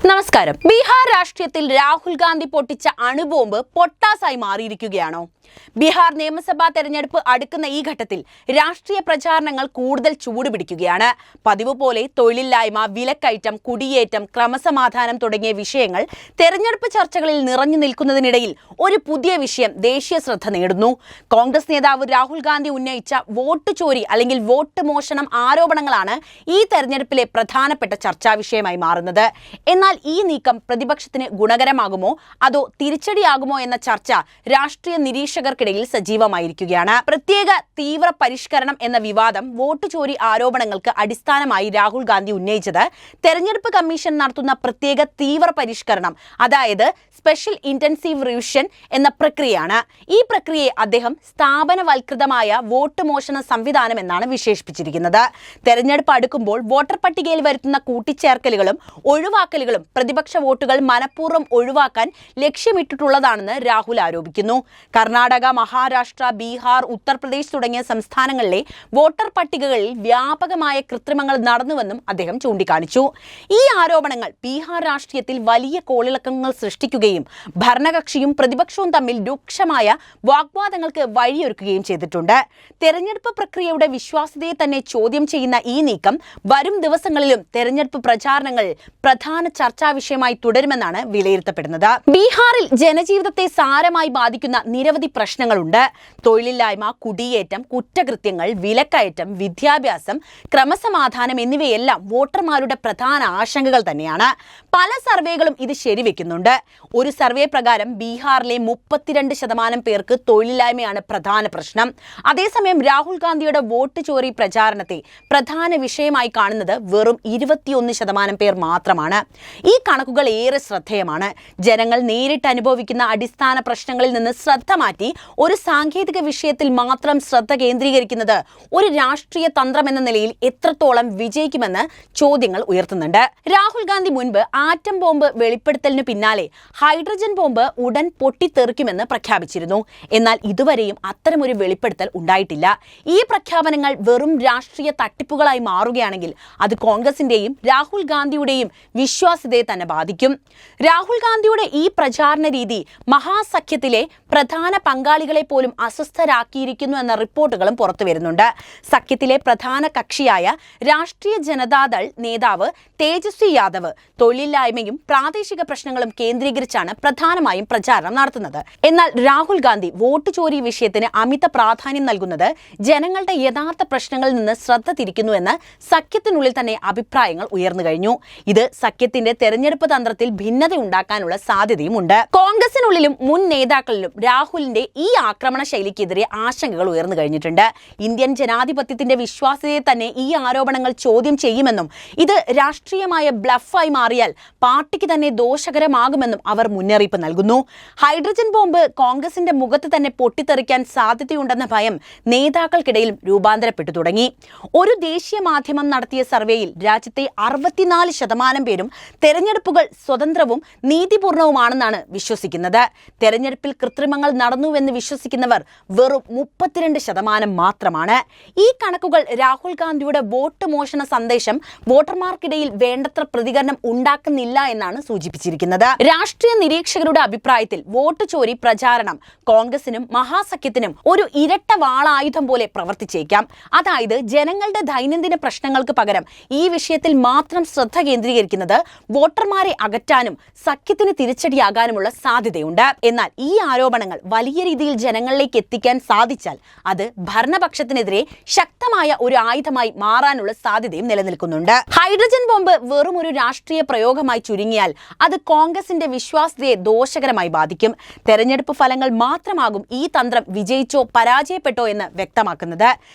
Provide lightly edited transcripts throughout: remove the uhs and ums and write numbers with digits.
നമസ്കാരം. ബീഹാർ രാഷ്ട്രീയത്തിൽ രാഹുൽ ഗാന്ധി പൊട്ടിച്ച അണുബോംബ് പൊട്ടാസായി മാറിയിരിക്കുകയാണോ? ബീഹാർ നിയമസഭാ തെരഞ്ഞെടുപ്പ് അടുക്കുന്ന ഈ ഘട്ടത്തിൽ രാഷ്ട്രീയ പ്രചാരണങ്ങൾ കൂടുതൽ ചൂടുപിടിക്കുകയാണ്. പതിവ് പോലെ തൊഴിലില്ലായ്മ, വിലക്കയറ്റം, കുടിയേറ്റം, ക്രമസമാധാനം തുടങ്ങിയ വിഷയങ്ങൾ തെരഞ്ഞെടുപ്പ് ചർച്ചകളിൽ നിറഞ്ഞു നിൽക്കുന്നതിനിടയിൽ ഒരു പുതിയ വിഷയം ദേശീയ ശ്രദ്ധ നേടുന്നു. കോൺഗ്രസ് നേതാവ് രാഹുൽ ഗാന്ധി ഉന്നയിച്ച വോട്ട് ചോരി അല്ലെങ്കിൽ വോട്ട് മോഷണം ആരോപണങ്ങളാണ് ഈ തെരഞ്ഞെടുപ്പിലെ പ്രധാനപ്പെട്ട ചർച്ചാ വിഷയമായി മാറുന്നത്. എന്നാൽ ഈ നീക്കം പ്രതിപക്ഷത്തിന് ഗുണകരമാകുമോ അതോ തിരിച്ചടിയാകുമോ എന്ന ചർച്ച രാഷ്ട്രീയ നിരീക്ഷകർക്കിടയിൽ സജീവമായിരിക്കുകയാണ്. പ്രത്യേക തീവ്ര പരിഷ്കരണം എന്ന വിവാദം വോട്ട് ചോരി ആരോപണങ്ങൾക്ക് അടിസ്ഥാനമായി രാഹുൽ ഗാന്ധി ഉന്നയിച്ചത് തെരഞ്ഞെടുപ്പ് കമ്മീഷൻ നടത്തുന്ന പ്രത്യേക തീവ്ര പരിഷ്കരണം, അതായത് സ്പെഷ്യൽ ഇന്റൻസീവ് റിവിഷൻ എന്ന പ്രക്രിയയാണ്. ഈ പ്രക്രിയയെ അദ്ദേഹം സ്ഥാപനവൽകൃതമായ വോട്ട് മോഷണ സംവിധാനം എന്നാണ് വിശേഷിപ്പിച്ചിരിക്കുന്നത്. തെരഞ്ഞെടുപ്പ് അടുക്കുമ്പോൾ വോട്ടർ പട്ടികയിൽ വരുത്തുന്ന കൂട്ടിച്ചേർക്കലുകളും ഒഴിവാക്കലുകളും പ്രതിപക്ഷ വോട്ടുകൾ മനഃപൂർവ്വം ഒഴിവാക്കാൻ ലക്ഷ്യമിട്ടിട്ടുള്ളതാണെന്ന് രാഹുൽ ആരോപിക്കുന്നു. കർണാടക, മഹാരാഷ്ട്ര, ബീഹാർ, ഉത്തർപ്രദേശ് തുടങ്ങിയ സംസ്ഥാനങ്ങളിലെ വോട്ടർ പട്ടികകളിൽ വ്യാപകമായ കൃത്രിമങ്ങൾ നടന്നുവെന്നും അദ്ദേഹം ചൂണ്ടിക്കാണിച്ചു. ഈ ആരോപണങ്ങൾ ബീഹാർ രാഷ്ട്രീയത്തിൽ വലിയ കോളിളക്കങ്ങൾ സൃഷ്ടിക്കുകയും ഭരണകക്ഷിയും പ്രതിപക്ഷവും തമ്മിൽ രൂക്ഷമായ വാഗ്വാദങ്ങൾക്ക് വഴിയൊരുക്കുകയും ചെയ്തിട്ടുണ്ട്. തെരഞ്ഞെടുപ്പ് പ്രക്രിയയുടെ വിശ്വാസ്യതയെ തന്നെ ചോദ്യം ചെയ്യുന്ന ഈ നീക്കം വരും ദിവസങ്ങളിലും തെരഞ്ഞെടുപ്പ് പ്രചാരണങ്ങൾ പ്രധാന ചർച്ചാ വിഷയമായി തുടരുമെന്നാണ് വിലയിരുത്തപ്പെടുന്നത്. ബീഹാറിൽ ജനജീവിതത്തെ സാരമായി ബാധിക്കുന്ന നിരവധി പ്രശ്നങ്ങളുണ്ട്. തൊഴിലില്ലായ്മ, കുടിയേറ്റം, കുറ്റകൃത്യങ്ങൾ, വിലക്കയറ്റം, വിദ്യാഭ്യാസം, ക്രമസമാധാനം എന്നിവയെല്ലാം വോട്ടർമാരുടെ പ്രധാന ആശങ്കകൾ തന്നെയാണ്. പല സർവേകളും ഇത് ശരിവെക്കുന്നുണ്ട്. ഒരു സർവേ പ്രകാരം ബീഹാറിലെ 32% പേർക്ക് തൊഴിലില്ലായ്മയാണ് പ്രധാന പ്രശ്നം. അതേസമയം രാഹുൽ ഗാന്ധിയുടെ വോട്ട് ചോരി പ്രചാരണത്തെ പ്രധാന വിഷയമായി കാണുന്നത് വെറും 21% പേർ മാത്രമാണ്. ഈ കണക്കുകൾ ഏറെ ശ്രദ്ധേയമാണ്. ജനങ്ങൾ നേരിട്ട് അനുഭവിക്കുന്ന അടിസ്ഥാന പ്രശ്നങ്ങളിൽ നിന്ന് ശ്രദ്ധ മാറ്റി ഒരു സാങ്കേതിക വിഷയത്തിൽ മാത്രം ശ്രദ്ധ കേന്ദ്രീകരിക്കുന്നത് ഒരു രാഷ്ട്രീയ തന്ത്രം എന്ന നിലയിൽ എത്രത്തോളം വിജയിക്കുമെന്ന് ചോദ്യങ്ങൾ ഉയർത്തുന്നുണ്ട്. രാഹുൽ ഗാന്ധി മുൻപ് ആറ്റം ബോംബ് വെളിപ്പെടുത്തലിന് പിന്നാലെ ഹൈഡ്രജൻ ബോംബ് ഉടൻ പൊട്ടിത്തെറിക്കുമെന്ന് പ്രഖ്യാപിച്ചിരുന്നു. എന്നാൽ ഇതുവരെയും അത്തരമൊരു വെളിപ്പെടുത്തൽ ഉണ്ടായിട്ടില്ല. ഈ പ്രഖ്യാപനങ്ങൾ വെറും രാഷ്ട്രീയ തട്ടിപ്പുകളായി മാറുകയാണെങ്കിൽ അത് കോൺഗ്രസിന്റെയും രാഹുൽ ഗാന്ധിയുടെയും വിശ്വാസ്യതയെ തന്നെ ബാധിക്കും. രാഹുൽ ഗാന്ധിയുടെ ഈ പ്രചാരണ രീതി മഹാസഖ്യത്തിലെ പ്രധാന പങ്കാളികളെ പോലും അസ്വസ്ഥരാക്കിയിരിക്കുന്നു എന്ന റിപ്പോർട്ടുകളും പുറത്തുവരുന്നുണ്ട്. സഖ്യത്തിലെ പ്രധാന കക്ഷിയായ രാഷ്ട്രീയ ജനതാദൾ നേതാവ് തേജസ്വി യാദവ് തൊഴിലില്ലായ്മയും പ്രാദേശിക പ്രശ്നങ്ങളും കേന്ദ്രീകരിച്ചാണ് പ്രധാനമായും പ്രചാരണം നടത്തുന്നത്. എന്നാൽ രാഹുൽ ഗാന്ധി വോട്ട് ചോരി വിഷയത്തിന് അമിത പ്രാധാന്യം നൽകുന്നത് ജനങ്ങളുടെ യഥാർത്ഥ പ്രശ്നങ്ങളിൽ നിന്ന് ശ്രദ്ധ തിരിക്കുന്നുവെന്ന് സഖ്യത്തിനുള്ളിൽ തന്നെ അഭിപ്രായങ്ങൾ ഉയർന്നു കഴിഞ്ഞു. ഇത് സഖ്യത്തിന്റെ തെരഞ്ഞെടുപ്പ് തന്ത്രത്തിൽ ഭിന്നത ഉണ്ടാക്കാനുള്ള സാധ്യതയുമുണ്ട്. കോൺഗ്രസിനുള്ളിലും മുൻ നേതാക്കളിലും രാഹുലിന്റെ ഈ ആക്രമണ ശൈലിക്കെതിരെ ആശങ്കകൾ ഉയർന്നു കഴിഞ്ഞിട്ടുണ്ട്. ഇന്ത്യൻ ജനാധിപത്യത്തിന്റെ വിശ്വാസ്യതയെ തന്നെ ഈ ആരോപണങ്ങൾ ചോദ്യം ചെയ്യുമെന്നും ഇത് രാഷ്ട്രീയമായ ബ്ലഫായി മാറിയാൽ പാർട്ടിക്ക് തന്നെ ദോഷകരമാകുമെന്നും അവർ മുന്നറിയിപ്പ് നൽകുന്നു. ഹൈഡ്രജൻ ബോംബ് കോൺഗ്രസിന്റെ മുഖത്ത് തന്നെ പൊട്ടിത്തെറിക്കാൻ സാധ്യതയുണ്ടെന്ന ഭയം നേതാക്കൾക്കിടയിലും രൂപാന്തരപ്പെട്ടു തുടങ്ങി. ഒരു ദേശീയ മാധ്യമം നടത്തിയ സർവേയിൽ രാജ്യത്തെ 64% പേരും തെരഞ്ഞെടുപ്പുകൾ സ്വതന്ത്രവും നീതിപൂർണവുമാണെന്നാണ് വിശ്വസിക്കുന്നത്. തെരഞ്ഞെടുപ്പിൽ കൃത്രിമങ്ങൾ നടന്നുവെന്ന് വിശ്വസിക്കുന്നവർ വെറും 32% മാത്രമാണ്. ഈ കണക്കുകൾ രാഹുൽ ഗാന്ധിയുടെ വോട്ട് മോഷണ സന്ദേശം വോട്ടർമാർക്കിടയിൽ വേണ്ടത്ര പ്രതികരണം ഉണ്ടാക്കുന്നില്ല എന്നാണ് സൂചിപ്പിച്ചിരിക്കുന്നത്. രാഷ്ട്രീയ നിരീക്ഷകരുടെ അഭിപ്രായത്തിൽ വോട്ട് ചോരി പ്രചാരണം കോൺഗ്രസിനും മഹാസഖ്യത്തിനും ഒരു ഇരട്ട വാളായുധം പോലെ പ്രവർത്തിച്ചേക്കാം. അതായത് ജനങ്ങളുടെ ദൈനംദിന പ്രശ്നങ്ങൾക്ക് പകരം ഈ വിഷയത്തിൽ മാത്രം ശ്രദ്ധ കേന്ദ്രീകരിക്കുന്നത് വോട്ടർമാരെ അകറ്റാനും സഖ്യത്തിന് തിരിച്ചടിയാകാനുമുള്ള സാധ്യതയുണ്ട്. എന്നാൽ ഈ ആരോപണങ്ങൾ വലിയ രീതിയിൽ ജനങ്ങളിലേക്ക് എത്തിക്കാൻ സാധിച്ചാൽ അത് ഭരണപക്ഷത്തിനെതിരെ ശക്തമായ ഒരു ആയുധമായി മാറാനുള്ള സാധ്യതയും നിലനിൽക്കുന്നുണ്ട്. ഹൈഡ്രജൻ ബോംബ് വെറും ഒരു രാഷ്ട്രീയ പ്രയോഗമായി ചുരുങ്ങിയാൽ അത് കോൺഗ്രസിന്റെ വിശ്വാസ്യതയെ ദോഷകരമായി ബാധിക്കും. തെരഞ്ഞെടുപ്പ് ഫലങ്ങൾ മാത്രമാകും ഈ തന്ത്രം വിജയിച്ചോ പരാജയപ്പെട്ടോ എന്ന് വ്യക്തമാക്കുന്നത്.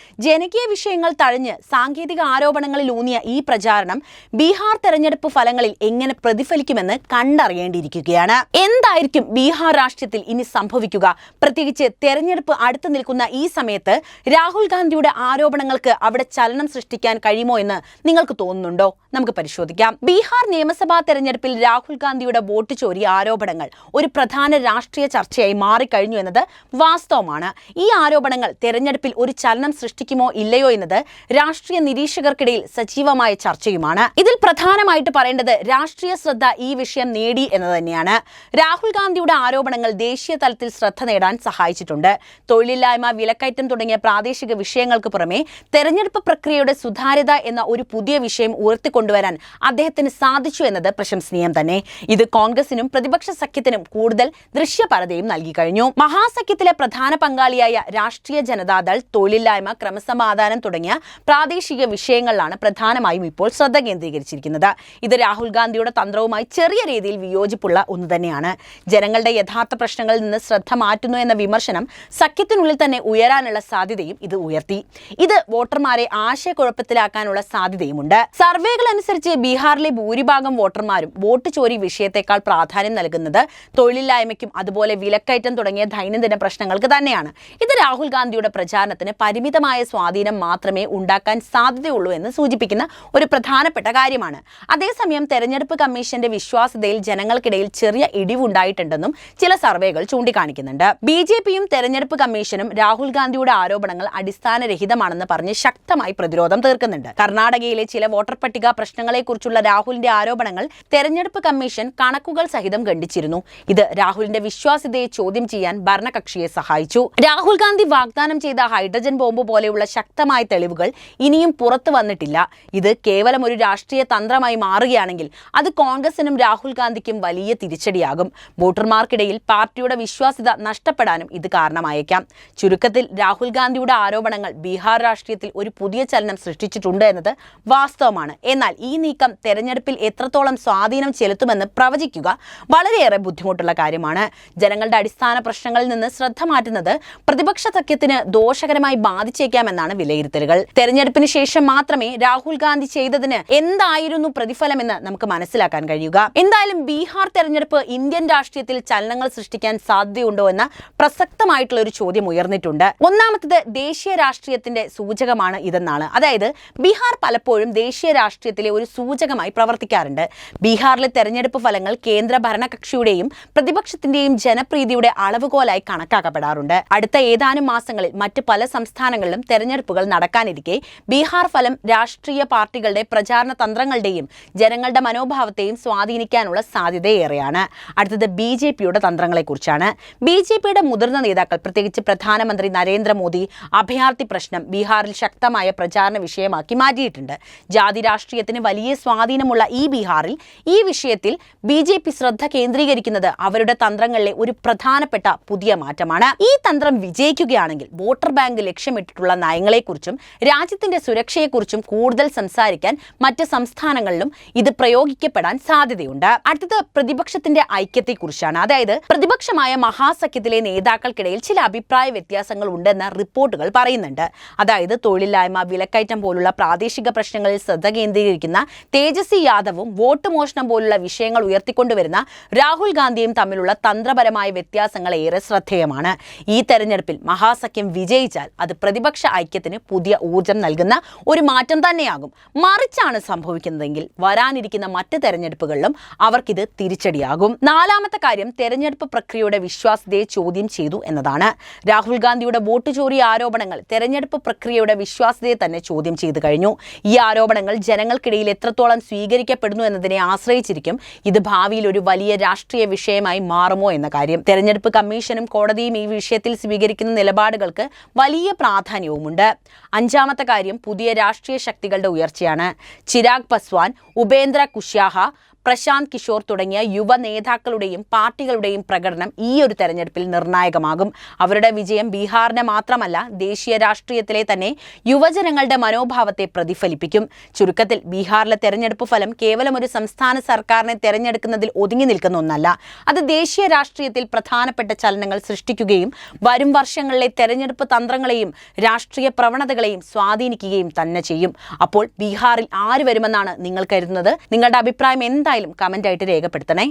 ജനകീയ വിഷയങ്ങൾ തഴഞ്ഞ് സാങ്കേതിക ആരോപണങ്ങളിൽ ഊന്നിയ ഈ പ്രചാരണം ബീഹാർ തെരഞ്ഞെടുപ്പ് ഫലങ്ങളിൽ എങ്ങനെ പ്രതിഫലിക്കുമെന്ന് കണ്ടറിയേണ്ടിയിരിക്കുകയാണ്. എന്തായിരിക്കും ബീഹാർ രാഷ്ട്രീയത്തിൽ ഇനി സംഭവിക്കുക? പ്രത്യേകിച്ച് തെരഞ്ഞെടുപ്പ് അടുത്തു നിൽക്കുന്ന ഈ സമയത്ത് രാഹുൽ ഗാന്ധിയുടെ ആരോപണങ്ങൾക്ക് അവിടെ ചലനം സൃഷ്ടിക്കാൻ കഴിയുമോ എന്ന് നിങ്ങൾക്ക് തോന്നുന്നുണ്ടോ? നമുക്ക് പരിശോധിക്കാം. ബീഹാർ നിയമസഭാ തെരഞ്ഞെടുപ്പിൽ രാഹുൽ ഗാന്ധിയുടെ വോട്ട് ചോരി ആരോപണങ്ങൾ ഒരു പ്രധാന രാഷ്ട്രീയ ചർച്ചയായി മാറിക്കഴിഞ്ഞു എന്നത് വാസ്തവമാണ്. ഈ ആരോപണങ്ങൾ തെരഞ്ഞെടുപ്പിൽ ഒരു ചലനം സൃഷ്ടിക്കുമോ ഇല്ലയോ എന്നത് രാഷ്ട്രീയ നിരീക്ഷകർക്കിടയിൽ സജീവമായ ചർച്ചയുമാണ്. ഇതിൽ പ്രധാനമായിട്ട് പറയേണ്ടത് രാഷ്ട്രീയ ശ്രദ്ധ ഈ വിഷയം നേടി എന്ന് തന്നെയാണ്. രാഹുൽ ഗാന്ധിയുടെ ആരോപണങ്ങൾ ദേശീയ തലത്തിൽ ശ്രദ്ധ നേടാൻ സഹായിച്ചിട്ടുണ്ട്. തൊഴിലില്ലായ്മ, വിലക്കയറ്റം തുടങ്ങിയ പ്രാദേശിക വിഷയങ്ങൾക്ക് പുറമെ തെരഞ്ഞെടുപ്പ് പ്രക്രിയയുടെ സുതാര്യത എന്ന ഒരു പുതിയ വിഷയം ഉയർത്തിക്കൊണ്ടുവരാൻ അദ്ദേഹത്തിന് സാധിച്ചു എന്നത് പ്രശംസനീയം തന്നെ. ഇത് കോൺഗ്രസിനും പ്രതിപക്ഷ സഖ്യത്തിനും കൂടുതൽ ദൃശ്യപരതയും നൽകി കഴിഞ്ഞു. മഹാസഖ്യത്തിലെ പ്രധാന പങ്കാളിയായ രാഷ്ട്രീയ ജനതാദൾ, തൊഴിലില്ലായ്മ, ക്രമസമാധാനം തുടങ്ങിയ പ്രാദേശിക വിഷയങ്ങളിലാണ് പ്രധാനമായും ഇപ്പോൾ ശ്രദ്ധ കേന്ദ്രീകരിച്ചിരിക്കുന്നത്. ഇത് രാഹുൽ ഗാന്ധിയുടെ തന്ത്രവുമായി ചെറിയ രീതിയിൽ വിയോജിപ്പുള്ള ഒന്ന് തന്നെയാണ്. ജനങ്ങളുടെ യഥാർത്ഥ പ്രശ്നങ്ങളിൽ നിന്ന് ശ്രദ്ധ മാറ്റുന്നു എന്ന വിമർശനം സഖ്യത്തിനുള്ളിൽ തന്നെ ഉയരാനുള്ള സാധ്യതയും ഇത് ഉയർത്തി. ഇത് വോട്ടർമാരെ ആശയക്കുഴപ്പത്തിലാക്കാനുള്ള സാധ്യതയുമുണ്ട്. സർവേകൾ അനുസരിച്ച് ബീഹാറിലെ ഭൂരിഭാഗം വോട്ടർമാരും വോട്ട് ചോരി വിഷയത്തെക്കാൾ പ്രാധാന്യം നൽകുന്നത് തൊഴിലില്ലായ്മയ്ക്കും അതുപോലെ വിലക്കയറ്റം തുടങ്ങിയ ദൈനംദിന പ്രശ്നങ്ങൾക്ക് തന്നെയാണ്. ഇത് രാഹുൽ ഗാന്ധിയുടെ പ്രചാരണത്തിന് പരിമിതമായ സ്വാധീനം മാത്രമേ ഉണ്ടാക്കാൻ സാധ്യതയുള്ളൂ എന്ന് സൂചിപ്പിക്കുന്ന ഒരു പ്രധാനപ്പെട്ട കാര്യമാണ്. അതേസമയം തെരഞ്ഞെടുപ്പ് കമ്മീഷന്റെ വിശ്വാസ്യതയിൽ ജനങ്ങൾക്കിടയിൽ ചെറിയ ഇടിവുണ്ടായിട്ടുണ്ടെന്നും ചില സർവേകൾ ചൂണ്ടിക്കാണിക്കുന്നുണ്ട്. ബിജെപിയും തെരഞ്ഞെടുപ്പ് കമ്മീഷനും രാഹുൽ ഗാന്ധിയുടെ ആരോപണങ്ങൾ അടിസ്ഥാനരഹിതമാണെന്ന് പറഞ്ഞ് ശക്തമായി പ്രതിരോധം തീർക്കുന്നുണ്ട്. കർണാടകയിലെ ചില വോട്ടർ പട്ടിക പ്രശ്നങ്ങളെക്കുറിച്ചുള്ള രാഹുലിന്റെ ആരോപണങ്ങൾ തെരഞ്ഞെടുപ്പ് കമ്മീഷൻ കണക്കുകൾ സഹിതം ഖണ്ഡിച്ചിരുന്നു. ഇത് രാഹുലിന്റെ വിശ്വാസ്യതയെ ചോദ്യം ചെയ്യാൻ ഭരണകക്ഷിയെ സഹായിച്ചു. രാഹുൽ ഗാന്ധി വാഗ്ദാനം ചെയ്ത ഹൈഡ്രജൻ ബോംബ് പോലെയുള്ള ശക്തമായ തെളിവുകൾ ഇനിയും പുറത്തു വന്നിട്ടില്ല. ഇത് കേവലം ഒരു രാഷ്ട്രീയ തന്ത്രമായി മാറുകയാണെങ്കിൽ അത് കോൺഗ്രസിനും രാഹുൽ ഗാന്ധിക്കും വലിയ തിരിച്ചടിയാകും. വോട്ടർമാർക്കിടയിൽ പാർട്ടിയുടെ വിശ്വാസ്യത നഷ്ടപ്പെടാനും ഇത് കാരണമായേക്കാം. ചുരുക്കത്തിൽ രാഹുൽ ഗാന്ധിയുടെ ആരോപണങ്ങൾ ബീഹാർ രാഷ്ട്രീയത്തിൽ ഒരു പുതിയ ചലനം സൃഷ്ടിച്ചിട്ടുണ്ട് എന്നത് വാസ്തവമാണ്. എന്നാൽ ഈ നീക്കം തെരഞ്ഞെടുപ്പിൽ എത്രത്തോളം സ്വാധീനം ചെലുത്തുമെന്ന് പ്രവചിക്കുക വളരെയേറെ ബുദ്ധിമുട്ടുള്ള കാര്യമാണ്. ജനങ്ങളുടെ അടിസ്ഥാന പ്രശ്നങ്ങളിൽ നിന്ന് ശ്രദ്ധ മാറ്റുന്നത് പ്രതിപക്ഷ സഖ്യത്തിന് ദോഷകരമായി ബാധിച്ചേക്കാമെന്നാണ് വിലയിരുത്തലുകൾ. തെരഞ്ഞെടുപ്പിന് ശേഷം മാത്രമേ രാഹുൽ ഗാന്ധി ചെയ്തതിന് എന്തായിരുന്നു പ്രതിഫലമെന്ന് നമുക്ക് മനസ്സിലാക്കാൻ കഴിയുക. എന്തായാലും ബീഹാർ തെരഞ്ഞെടുപ്പ് ഇന്ത്യൻ രാഷ്ട്രീയത്തിൽ ചലനങ്ങൾ സൃഷ്ടിക്കാൻ സാധ്യതയുണ്ടോ എന്ന പ്രസക്തമായിട്ടുള്ള ഒരു ചോദ്യം ഉയർന്നിട്ടുണ്ട്. ഒന്നാമത്തത് ദേശീയ രാഷ്ട്രീയത്തിന്റെ സൂചകമാണ് ഇതെന്നാണ്. അതായത് ബീഹാർ പലപ്പോഴും ദേശീയ രാഷ്ട്രീയത്തിലെ ഒരു സൂചകമായി പ്രവർത്തിക്കാറുണ്ട്. ബീഹാറിലെ തെരഞ്ഞെടുപ്പ് ഫലങ്ങൾ കേന്ദ്ര ഭരണകക്ഷിയുടെയും പ്രതിപക്ഷത്തിന്റെയും ജനപ്രീതിയുടെ അളവുകോലായി കണക്കാക്കപ്പെടാറുണ്ട്. അടുത്ത ഏതാനും മാസങ്ങളിൽ മറ്റ് പല സംസ്ഥാനങ്ങളിലും തെരഞ്ഞെടുപ്പുകൾ നടക്കാനിരിക്കെ ബീഹാർ ഫലം രാഷ്ട്രീയ പാർട്ടികളുടെ പ്രചാരണ തന്ത്രങ്ങളുടെയും ജനങ്ങളുടെ മനോഭാവത്തെയും സ്വാധീനിക്കാനുള്ള സാധ്യതയേറെയാണ്. അടുത്തത് ബിജെപിയുടെ തന്ത്രങ്ങളെക്കുറിച്ചാണ്. ബിജെപിയുടെ മുതിർന്ന നേതാക്കൾ, പ്രത്യേകിച്ച് പ്രധാനമന്ത്രി നരേന്ദ്രമോദി, അഭയാർത്ഥി പ്രശ്നം ബീഹാറിൽ ശക്തമായ പ്രചാരണ വിഷയമാക്കി മാറ്റിയിട്ടുണ്ട്. ജാതി രാഷ്ട്രീയത്തിന് വലിയ സ്വാധീനമുള്ള ഈ ബീഹാറിൽ ഈ വിഷയത്തിൽ ബിജെപി ശ്രദ്ധ കേന്ദ്രീകരിക്കുന്നത് അവരുടെ തന്ത്രങ്ങളിലെ ഒരു പ്രധാനപ്പെട്ട പുതിയ മാറ്റമാണ്. ഈ തന്ത്രം വിജയിക്കുകയാണെങ്കിൽ വോട്ടർ ബാങ്ക് ലക്ഷ്യമിട്ടിട്ടുള്ള നയങ്ങളെക്കുറിച്ചും രാജ്യത്തിന്റെ സുരക്ഷയെക്കുറിച്ചും കൂടുതൽ സംസാരിക്കാൻ മറ്റ് സംസ്ഥാനങ്ങളിലും ഇത് പ്രയോഗിക്കപ്പെടാൻ സാധ്യതയുണ്ട്. അടുത്തത് പ്രതിപക്ഷത്തിന്റെ ഐക്യത്തെക്കുറിച്ചാണ്. അതായത് പ്രതിപക്ഷമായ മഹാസഖ്യത്തിലെ നേതാക്കൾക്കിടയിൽ ചില അഭിപ്രായ വ്യത്യാസങ്ങൾ ഉണ്ടെന്ന റിപ്പോർട്ടുകൾ പറയുന്നുണ്ട്. അതായത് തൊഴിലില്ലായ്മ, വിലക്കയറ്റം പോലുള്ള പ്രാദേശിക പ്രശ്നങ്ങളിൽ ശ്രദ്ധ കേന്ദ്രീകരിക്കുന്ന തേജസ്വി യാദവും വോട്ട് മോഷണം പോലുള്ള വിഷയങ്ങൾ ഉയർത്തിക്കൊണ്ടുവരുന്ന രാഹുൽ ഗാന്ധിയും തമ്മിലുള്ള തന്ത്രപരമായ വ്യത്യാസങ്ങൾ ഏറെ ശ്രദ്ധേയമാണ്. ഈ തെരഞ്ഞെടുപ്പിൽ മഹാസഖ്യം വിജയിച്ചാൽ അത് പ്രതിപക്ഷ ഐക്യത്തിന് പുതിയ ഊർജം നൽകുന്ന ഒരു മാറ്റം തന്നെയാകും. മറിച്ചാണ് സംഭവിക്കുന്നതെങ്കിൽ വരാനിരിക്കുന്ന മറ്റ് തെരഞ്ഞെടുപ്പുകളിലും അവർക്കിത് തിരിച്ചടിയാകും. നാലാമത്തെ കാര്യം തെരഞ്ഞെടുപ്പ് പ്രക്രിയയുടെ വിശ്വാസ്യതയെ ചോദ്യം ചെയ്തു എന്നതാണ്. രാഹുൽ ഗാന്ധിയുടെ വോട്ട് ചോരി ആരോപണങ്ങൾ തെരഞ്ഞെടുപ്പ് പ്രക്രിയയുടെ വിശ്വാസ്യതയെ തന്നെ ചോദ്യം ചെയ്തു കഴിഞ്ഞു. ഈ ആരോപണങ്ങൾ ജനങ്ങൾക്കിടയിൽ എത്രത്തോളം സ്വീകരിക്കപ്പെടുന്നു എന്നതിനെ ആശ്രയിച്ചിരിക്കും ഇത് ഭാവിയിൽ ഒരു വലിയ രാഷ്ട്രീയ വിഷയമായി മാറുമോ എന്ന കാര്യം. തെരഞ്ഞെടുപ്പ് കമ്മീഷനും കോടതിയും ഈ വിഷയത്തിൽ സ്വീകരിക്കുന്ന നിലപാടുകൾക്ക് വലിയ പ്രാധാന്യവുമുണ്ട്. അഞ്ചാമത്തെ കാര്യം പുതിയ രാഷ്ട്രീയ ശക്തികളുടെ ഉയർച്ചയാണ്. ചിരാഗ് പസ്വാൻ, ഉപേന്ദ്ര കുശ്വാഹ, പ്രശാന്ത് കിഷോർ തുടങ്ങിയ യുവ നേതാക്കളുടെയും പാർട്ടികളുടെയും പ്രകടനം ഈ ഒരു തെരഞ്ഞെടുപ്പിൽ നിർണായകമാകും. അവരുടെ വിജയം ബീഹാറിനെ മാത്രമല്ല ദേശീയ രാഷ്ട്രീയത്തിലെ തന്നെ യുവജനങ്ങളുടെ മനോഭാവത്തെ പ്രതിഫലിപ്പിക്കും. ചുരുക്കത്തിൽ ബീഹാറിലെ തെരഞ്ഞെടുപ്പ് ഫലം കേവലം ഒരു സംസ്ഥാന സർക്കാരിനെ തെരഞ്ഞെടുക്കുന്നതിൽ ഒതുങ്ങി നിൽക്കുന്ന ഒന്നല്ല. അത് ദേശീയ രാഷ്ട്രീയത്തിൽ പ്രധാനപ്പെട്ട ചലനങ്ങൾ സൃഷ്ടിക്കുകയും വരും വർഷങ്ങളിലെ തെരഞ്ഞെടുപ്പ് തന്ത്രങ്ങളെയും രാഷ്ട്രീയ പ്രവണതകളെയും സ്വാധീനിക്കുകയും തന്നെ ചെയ്യും. അപ്പോൾ ബീഹാറിൽ ആര് വരുമെന്നാണ് നിങ്ങൾ കരുതുന്നത്? നിങ്ങളുടെ അഭിപ്രായം എന്തായാലും കമന്റ് ആയിട്ട് രേഖപ്പെടുത്തണേ.